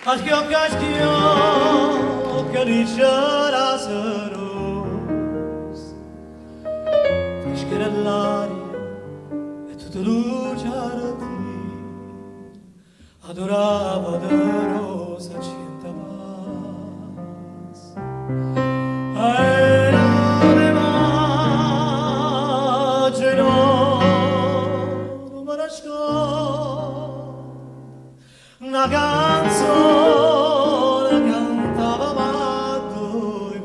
Aşkım que diceras Fischera l'aria e tutto luce di adoravo de rosa cinta paz era de immagino ma una canzone cantava matto e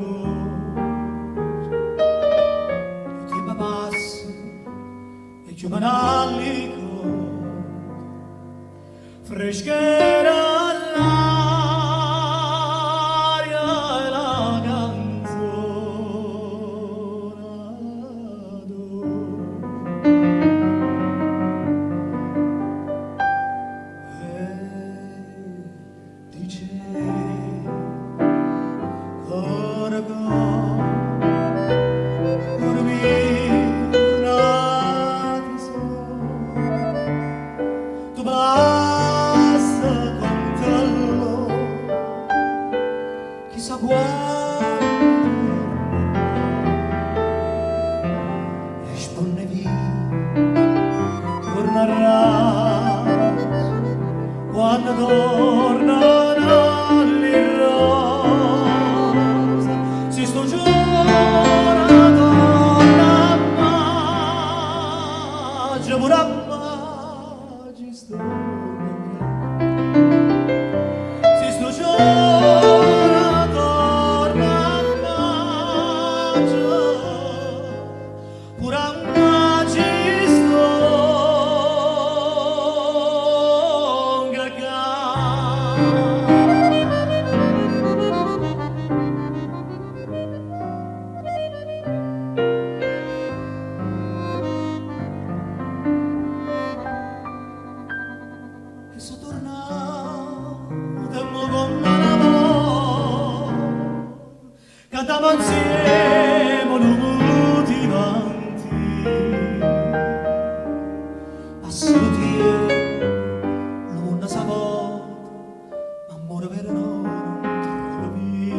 ti papassi e giovanallico freschera l'aria e la chissà quando rispondevi tornerà quando tornano le rose si sto giorno torna maggio pure a maggio sto si sto giorno torna maggio pure a maggio sto che so tornato con l'amore cantavo insieme lungi vanti passuti l'una sapò amore vero non trovi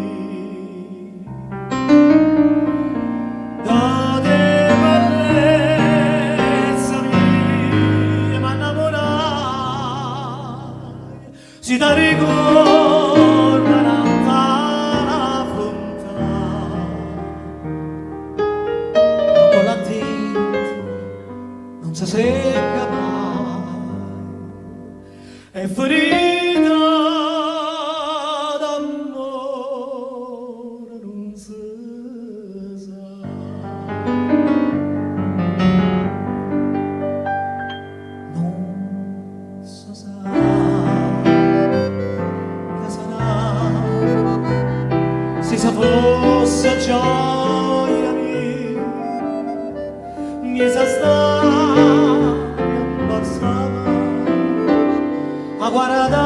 da te bellezza mia ma innamorai si da ricorda la fronte con la tinta non si secca mai è ferita d'amore non si sa non si sa che sarà se fosse gioia mia mi sa sta a guardare